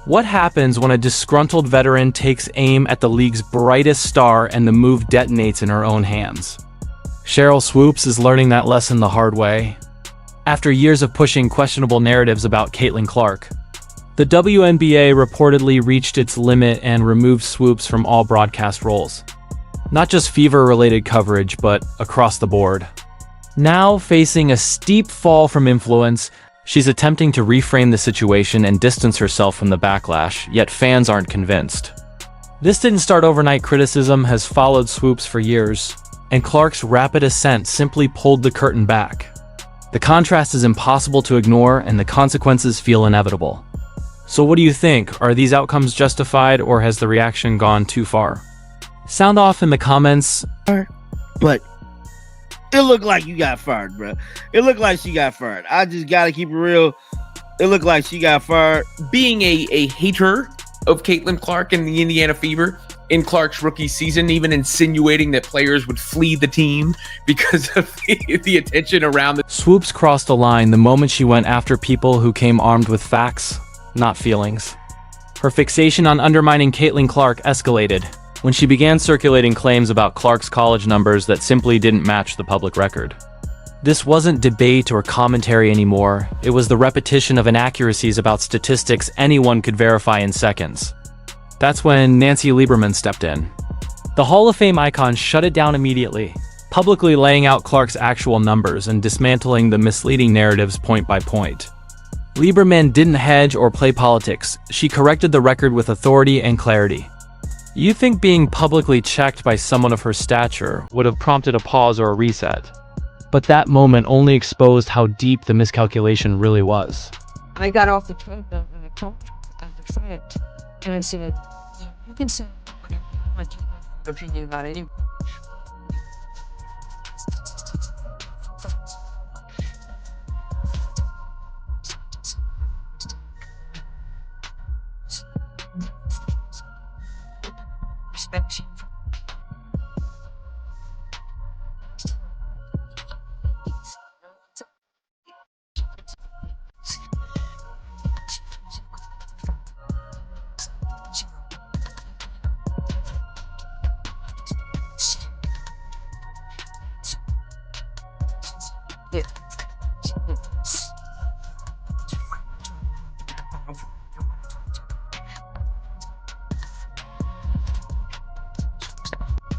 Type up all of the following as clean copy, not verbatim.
What happens when a disgruntled veteran takes aim at the league's brightest star and the move detonates in her own hands? Sheryl Swoopes is learning that lesson the hard way. After years of pushing questionable narratives about Caitlin Clark, the WNBA reportedly reached its limit and removed Swoopes from all broadcast roles. Not just fever-related coverage, but across the board. Now facing a steep fall from influence, she's attempting to reframe the situation and distance herself from the backlash, yet fans aren't convinced. This didn't start overnight. Criticism has followed Swoopes for years, and Clark's rapid ascent simply pulled the curtain back. The contrast is impossible to ignore, and the consequences feel inevitable. So what do you think? Are these outcomes justified, or has the reaction gone too far? Sound off in the comments. But it looked like you got fired, bro. It looked like she got fired. I just gotta keep it real. It looked like she got fired. Being a hater of Caitlin Clark and the Indiana Fever in Clark's rookie season, even insinuating that players would flee the team because of the attention around the... Swoopes crossed a line the moment she went after people who came armed with facts, not feelings. Her fixation on undermining Caitlin Clark escalated when she began circulating claims about Clark's college numbers that simply didn't match the public record. This wasn't debate or commentary anymore. It was the repetition of inaccuracies about statistics anyone could verify in seconds. That's when Nancy Lieberman stepped in. The Hall of Fame icon shut it down immediately, publicly laying out Clark's actual numbers and dismantling the misleading narratives point by point. Lieberman didn't hedge or play politics. She corrected the record with authority and clarity. You think being publicly checked by someone of her stature would have prompted a pause or a reset. But that moment only exposed how deep the miscalculation really was. I got off the train and I talked to the friend and I said, you can say my opinion about it. Respect you. Yeah.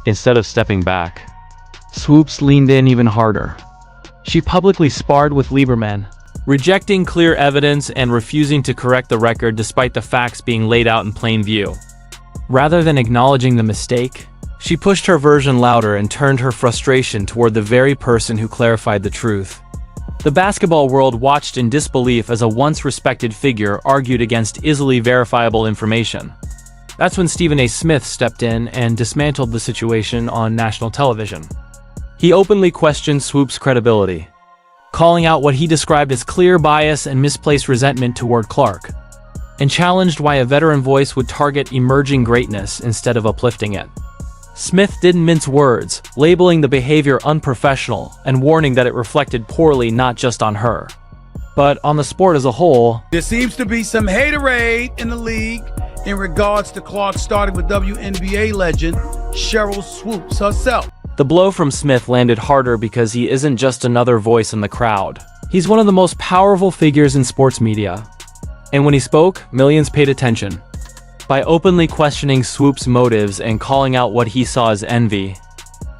Instead of stepping back, Swoopes leaned in even harder. She publicly sparred with Lieberman, rejecting clear evidence and refusing to correct the record despite the facts being laid out in plain view. Rather than acknowledging the mistake, she pushed her version louder and turned her frustration toward the very person who clarified the truth. The basketball world watched in disbelief as a once-respected figure argued against easily verifiable information. That's when Stephen A. Smith stepped in and dismantled the situation on national television. He openly questioned Swoopes' credibility, calling out what he described as clear bias and misplaced resentment toward Clark, and challenged why a veteran voice would target emerging greatness instead of uplifting it. Smith didn't mince words, labeling the behavior unprofessional and warning that it reflected poorly not just on her, but on the sport as a whole. There seems to be some haterade in the league in regards to Clark, starting with WNBA legend Sheryl Swoopes herself. The blow from Smith landed harder because he isn't just another voice in the crowd. He's one of the most powerful figures in sports media. And when he spoke, millions paid attention. By openly questioning Swoopes' motives and calling out what he saw as envy,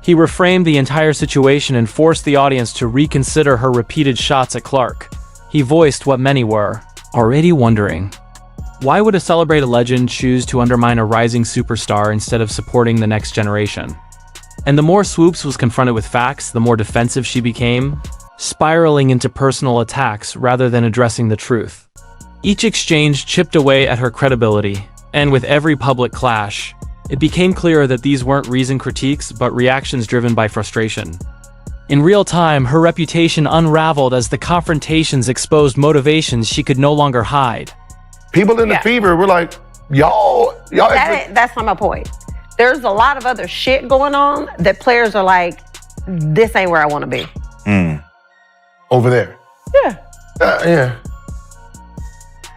he reframed the entire situation and forced the audience to reconsider her repeated shots at Clark. He voiced what many were already wondering. Why would a celebrated legend choose to undermine a rising superstar instead of supporting the next generation? And the more Swoopes was confronted with facts, the more defensive she became, spiraling into personal attacks rather than addressing the truth. Each exchange chipped away at her credibility, and with every public clash, it became clearer that these weren't reasoned critiques but reactions driven by frustration. In real time, her reputation unraveled as the confrontations exposed motivations she could no longer hide. People in the Fever were like, y'all. That's not my point. There's a lot of other shit going on that players are like, this ain't where I want to be. Over there. Yeah. Yeah.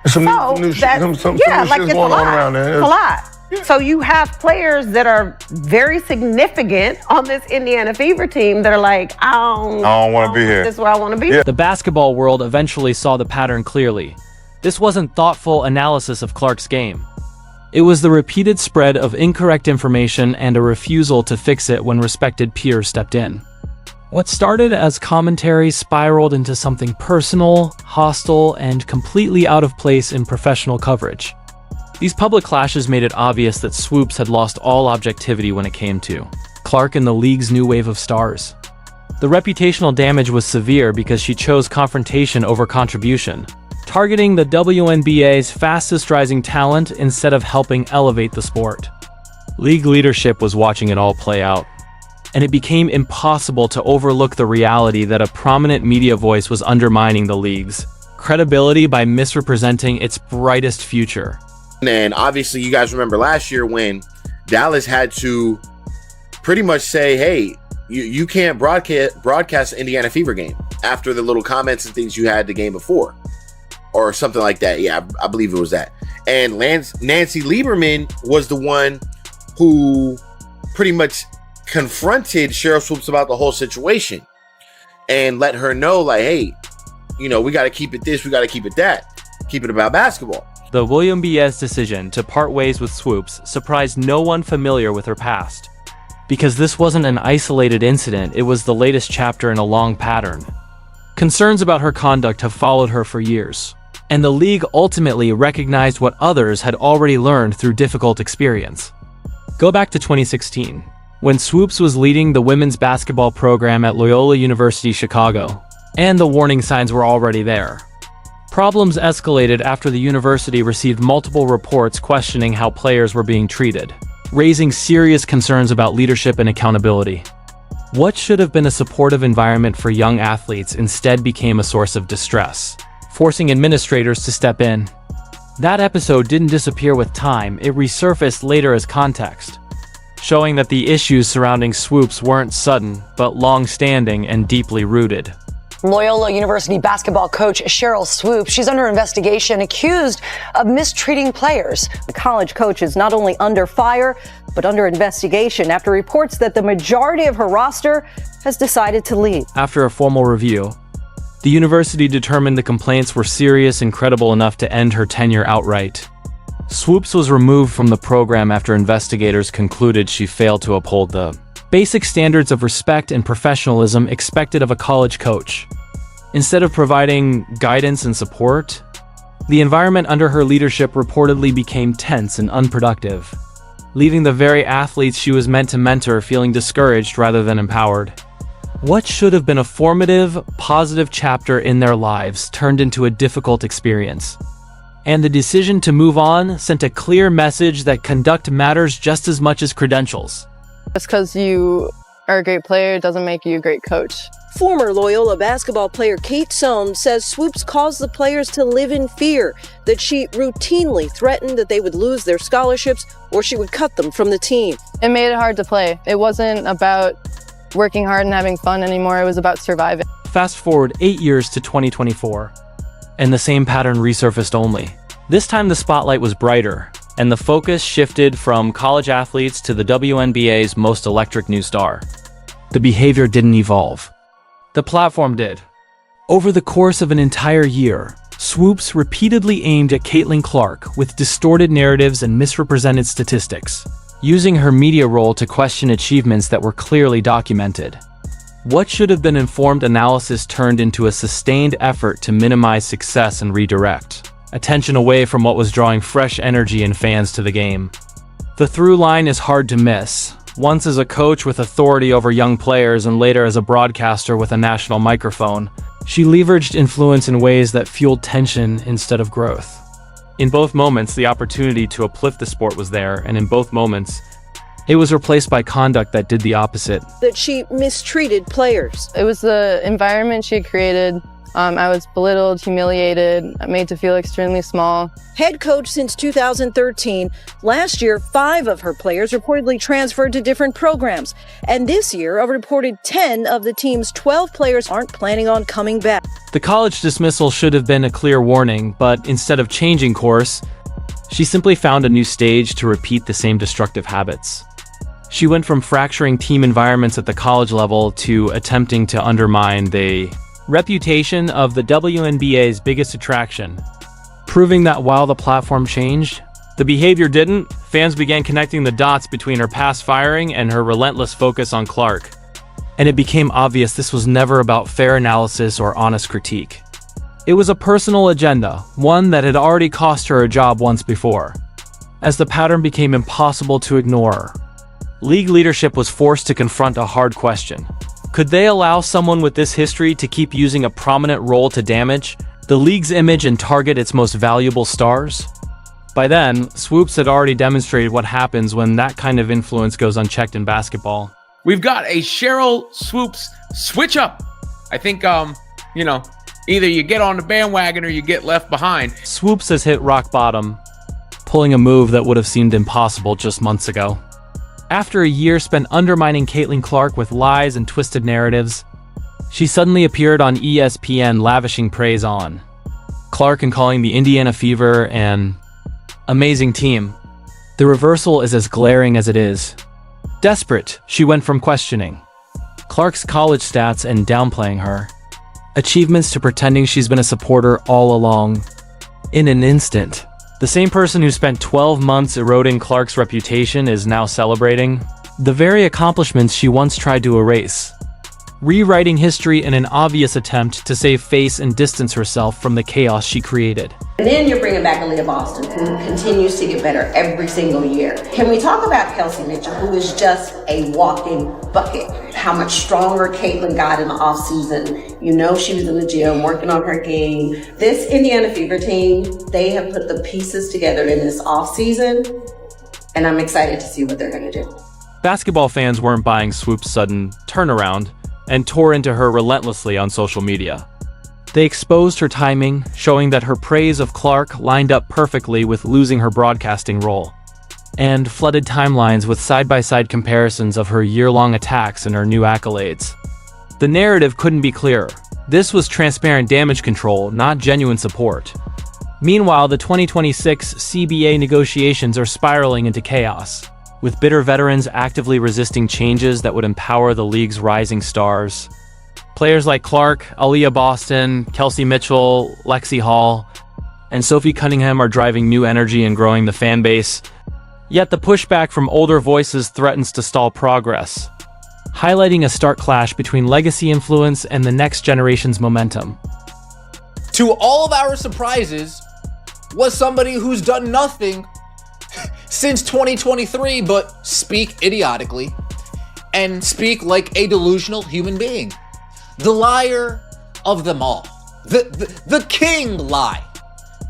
Some So new shit, that's, some yeah, new like shit's it's a going on lot. around there. It's a lot. So you have players that are very significant on this Indiana Fever team that are like, I don't wanna be here. This is where I want to be. Yeah. The basketball world eventually saw the pattern clearly. This wasn't thoughtful analysis of Clark's game. It was the repeated spread of incorrect information and a refusal to fix it when respected peers stepped in. What started as commentary spiraled into something personal, hostile, and completely out of place in professional coverage. These public clashes made it obvious that Swoopes had lost all objectivity when it came to Clark and the league's new wave of stars. The reputational damage was severe because she chose confrontation over contribution, targeting the WNBA's fastest-rising talent instead of helping elevate the sport. League leadership was watching it all play out, and it became impossible to overlook the reality that a prominent media voice was undermining the league's credibility by misrepresenting its brightest future. And obviously, you guys remember last year when Dallas had to pretty much say, hey, you can't broadcast the Indiana Fever game after the little comments and things you had the game before. Or something like that. Yeah, I believe it was that. And Nancy Lieberman was the one who pretty much confronted Sheryl Swoopes about the whole situation and let her know, like, hey, we got to keep it this, we got to keep it that, keep it about basketball. The WNBA's decision to part ways with Swoopes surprised no one familiar with her past. Because this wasn't an isolated incident, it was the latest chapter in a long pattern. Concerns about her conduct have followed her for years, and the league ultimately recognized what others had already learned through difficult experience. Go back to 2016, when Swoopes was leading the women's basketball program at Loyola University Chicago, and the warning signs were already there. Problems escalated after the university received multiple reports questioning how players were being treated, raising serious concerns about leadership and accountability. What should have been a supportive environment for young athletes instead became a source of distress, forcing administrators to step in. That episode didn't disappear with time, it resurfaced later as context, showing that the issues surrounding Swoopes weren't sudden, but long-standing and deeply rooted. Loyola University basketball coach Sheryl Swoopes, she's under investigation, accused of mistreating players. The college coach is not only under fire, but under investigation after reports that the majority of her roster has decided to leave. After a formal review, the university determined the complaints were serious and credible enough to end her tenure outright. Swoopes was removed from the program after investigators concluded she failed to uphold the basic standards of respect and professionalism expected of a college coach. Instead of providing guidance and support, the environment under her leadership reportedly became tense and unproductive, leaving the very athletes she was meant to mentor feeling discouraged rather than empowered. What should have been a formative, positive chapter in their lives turned into a difficult experience. And the decision to move on sent a clear message that conduct matters just as much as credentials. Just because you are a great player doesn't make you a great coach. Former Loyola basketball player Kate Sohn says Swoopes caused the players to live in fear, that she routinely threatened that they would lose their scholarships or she would cut them from the team. It made it hard to play. It wasn't about working hard and having fun anymore. It was about surviving. Fast forward 8 years to 2024, and the same pattern resurfaced only. This time the spotlight was brighter, and the focus shifted from college athletes to the WNBA's most electric new star. The behavior didn't evolve. The platform did. Over the course of an entire year, Swoopes repeatedly aimed at Caitlin Clark with distorted narratives and misrepresented statistics, using her media role to question achievements that were clearly documented. What should have been informed analysis turned into a sustained effort to minimize success and redirect attention away from what was drawing fresh energy and fans to the game. The through line is hard to miss, once as a coach with authority over young players and later as a broadcaster with a national microphone. She leveraged influence in ways that fueled tension instead of growth. In both moments, the opportunity to uplift the sport was there, and in both moments, it was replaced by conduct that did the opposite. That she mistreated players. It was the environment she created I was belittled, humiliated, made to feel extremely small. Head coach since 2013. Last year, 5 of her players reportedly transferred to different programs. And this year, a reported 10 of the team's 12 players aren't planning on coming back. The college dismissal should have been a clear warning, but instead of changing course, she simply found a new stage to repeat the same destructive habits. She went from fracturing team environments at the college level to attempting to undermine the reputation of the WNBA's biggest attraction, proving that while the platform changed, the behavior didn't. Fans began connecting the dots between her past firing and her relentless focus on Clark, and it became obvious this was never about fair analysis or honest critique. It was a personal agenda, one that had already cost her a job once before. As the pattern became impossible to ignore, league leadership was forced to confront a hard question. Could they allow someone with this history to keep using a prominent role to damage the league's image and target its most valuable stars? By then, Swoopes had already demonstrated what happens when that kind of influence goes unchecked in basketball. We've got a Sheryl Swoopes switch up. I think, either you get on the bandwagon or you get left behind. Swoopes has hit rock bottom, pulling a move that would have seemed impossible just months ago. After a year spent undermining Caitlin Clark with lies and twisted narratives, she suddenly appeared on ESPN lavishing praise on Clark and calling the Indiana Fever an amazing team. The reversal is as glaring as it is. Desperate, she went from questioning Clark's college stats and downplaying her achievements to pretending she's been a supporter all along. In an instant, the same person who spent 12 months eroding Clark's reputation is now celebrating the very accomplishments she once tried to erase, rewriting history in an obvious attempt to save face and distance herself from the chaos she created. And then you're bringing back Aaliyah Boston, who continues to get better every single year. Can we talk about Kelsey Mitchell, who is just a walking bucket? How much stronger Caitlin got in the offseason. You know she was in the gym working on her game. This Indiana Fever team, they have put the pieces together in this offseason, and I'm excited to see what they're going to do. Basketball fans weren't buying Swoopes' sudden turnaround and tore into her relentlessly on social media. They exposed her timing, showing that her praise of Clark lined up perfectly with losing her broadcasting role, and flooded timelines with side-by-side comparisons of her year-long attacks and her new accolades. The narrative couldn't be clearer. This was transparent damage control, not genuine support. Meanwhile, the 2026 CBA negotiations are spiraling into chaos, with bitter veterans actively resisting changes that would empower the league's rising stars. Players like Clark, Aaliyah Boston, Kelsey Mitchell, Lexi Hall, and Sophie Cunningham are driving new energy and growing the fan base. Yet the pushback from older voices threatens to stall progress, highlighting a stark clash between legacy influence and the next generation's momentum. To all of our surprises, was somebody who's done nothing since 2023 but speak idiotically and speak like a delusional human being. The liar of them all. The king lie.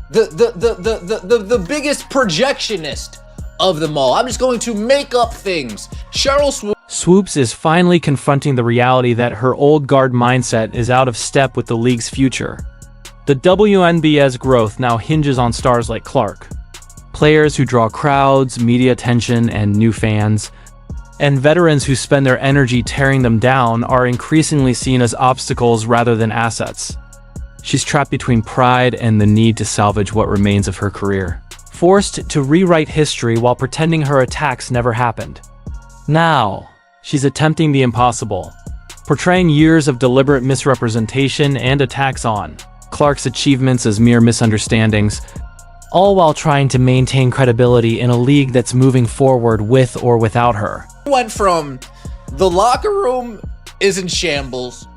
The biggest projectionist of them all. I'm just going to make up things. Sheryl Swoopes is finally confronting the reality that her old guard mindset is out of step with the league's future. The WNBA's growth now hinges on stars like Clark, players who draw crowds, media attention, and new fans, and veterans who spend their energy tearing them down are increasingly seen as obstacles rather than assets. She's trapped between pride and the need to salvage what remains of her career, forced to rewrite history while pretending her attacks never happened. Now, she's attempting the impossible, portraying years of deliberate misrepresentation and attacks on Clark's achievements as mere misunderstandings, all while trying to maintain credibility in a league that's moving forward with or without her. Went from the locker room is in shambles,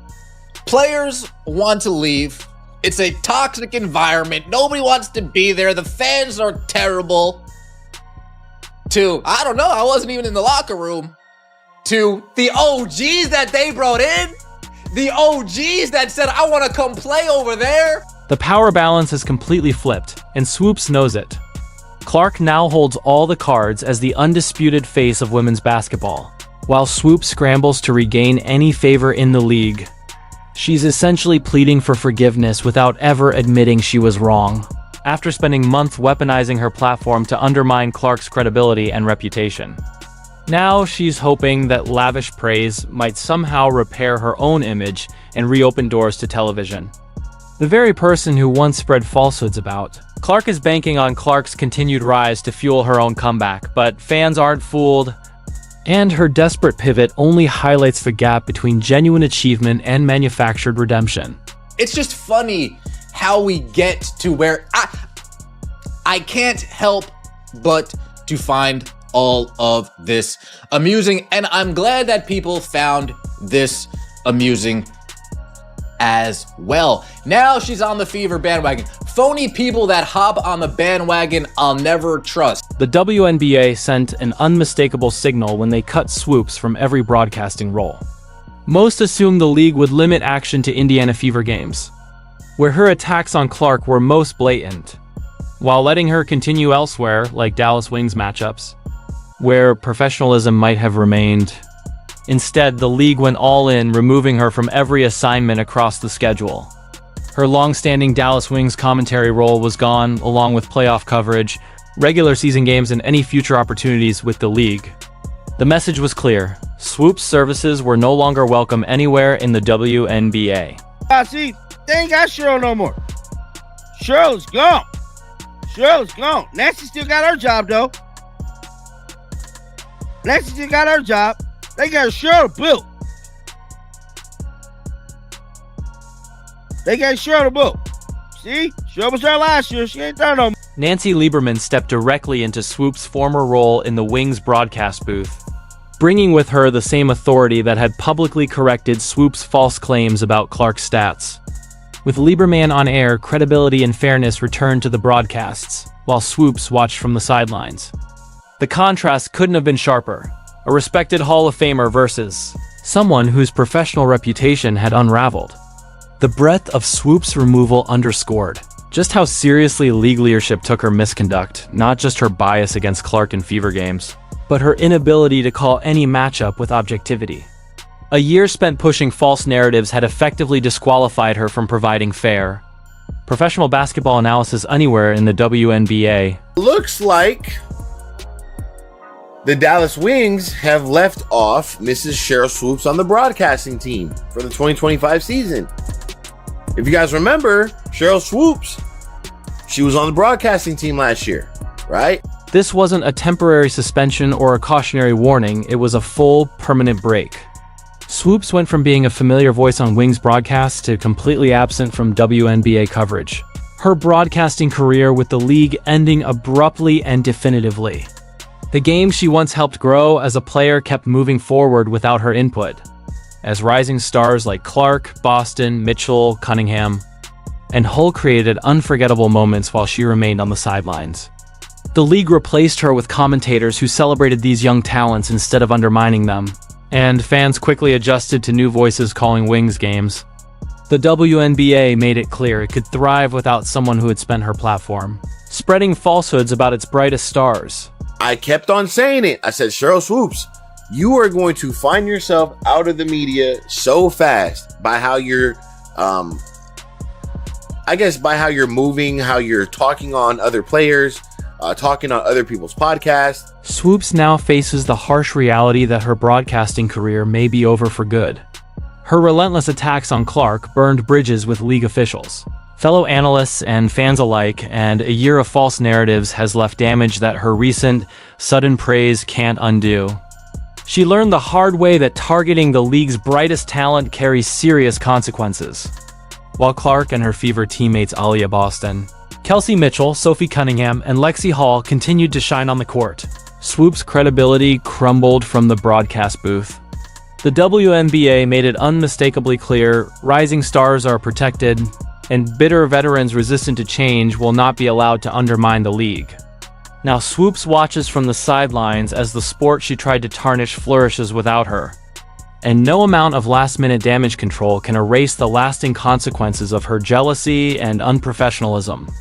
players want to leave, it's a toxic environment, nobody wants to be there, the fans are terrible, to, I don't know, I wasn't even in the locker room, to the OGs that they brought in, the OGs that said, I want to come play over there. The power balance has completely flipped, and Swoopes knows it. Clark now holds all the cards as the undisputed face of women's basketball, while Swoopes scrambles to regain any favor in the league. She's essentially pleading for forgiveness without ever admitting she was wrong, after spending months weaponizing her platform to undermine Clark's credibility and reputation. Now she's hoping that lavish praise might somehow repair her own image and reopen doors to television. The very person who once spread falsehoods about. Clark is banking on Clark's continued rise to fuel her own comeback, but fans aren't fooled. And her desperate pivot only highlights the gap between genuine achievement and manufactured redemption. It's just funny how we get to where I can't help but to find all of this amusing, and I'm glad that people found this amusing as well. Now she's on the Fever bandwagon. Phony people that hop on the bandwagon I'll never trust. The WNBA sent an unmistakable signal when they cut Swoopes from every broadcasting role. Most assumed the league would limit action to Indiana Fever games, where her attacks on Clark were most blatant, while letting her continue elsewhere, like Dallas Wings matchups, where professionalism might have remained. Instead, the league went all in, removing her from every assignment across the schedule. Her long-standing Dallas Wings commentary role was gone, along with playoff coverage, regular season games, and any future opportunities with the league. The message was clear. Swoopes' services were no longer welcome anywhere in the WNBA. See, they ain't got Sheryl no more. Sheryl's gone. Sheryl's gone. Nancy still got her job, though. Nancy still got her job. They got Sheryl built. They got Sheryl built. See? Sheryl was there last year. She ain't there no more. Nancy Lieberman stepped directly into Swoopes' former role in the Wings broadcast booth, bringing with her the same authority that had publicly corrected Swoopes' false claims about Clark's stats. With Lieberman on air, credibility and fairness returned to the broadcasts, while Swoopes watched from the sidelines. The contrast couldn't have been sharper. A respected Hall of Famer versus someone whose professional reputation had unraveled. The breadth of Swoopes' removal underscored just how seriously league leadership took her misconduct, not just her bias against Clark in Fever games, but her inability to call any matchup with objectivity. A year spent pushing false narratives had effectively disqualified her from providing fair, professional basketball analysis anywhere in the WNBA. Looks like the Dallas Wings have left off Mrs. Sheryl Swoopes on the broadcasting team for the 2025 season. If you guys remember, Sheryl Swoopes, she was on the broadcasting team last year, right? This wasn't a temporary suspension or a cautionary warning, it was a full, permanent break. Swoopes went from being a familiar voice on Wings broadcasts to completely absent from WNBA coverage. Her broadcasting career with the league ending abruptly and definitively. The game she once helped grow as a player kept moving forward without her input, as rising stars like Clark, Boston, Mitchell, Cunningham, and Hull created unforgettable moments while she remained on the sidelines. The league replaced her with commentators who celebrated these young talents instead of undermining them, and fans quickly adjusted to new voices calling Wings games. The WNBA made it clear it could thrive without someone who had spent her platform, spreading falsehoods about its brightest stars. I kept on saying it. I said, Sheryl Swoopes, you are going to find yourself out of the media so fast by how you're, by how you're moving, how you're talking on other players, talking on other people's podcasts. Swoopes now faces the harsh reality that her broadcasting career may be over for good. Her relentless attacks on Clark burned bridges with league officials, fellow analysts, and fans alike, and a year of false narratives has left damage that her recent, sudden praise can't undo. She learned the hard way that targeting the league's brightest talent carries serious consequences. While Clark and her Fever teammates Aaliyah Boston, Kelsey Mitchell, Sophie Cunningham, and Lexi Hall continued to shine on the court, Swoopes' credibility crumbled from the broadcast booth. The WNBA made it unmistakably clear rising stars are protected, and bitter veterans resistant to change will not be allowed to undermine the league. Now Swoopes watches from the sidelines as the sport she tried to tarnish flourishes without her. And no amount of last-minute damage control can erase the lasting consequences of her jealousy and unprofessionalism.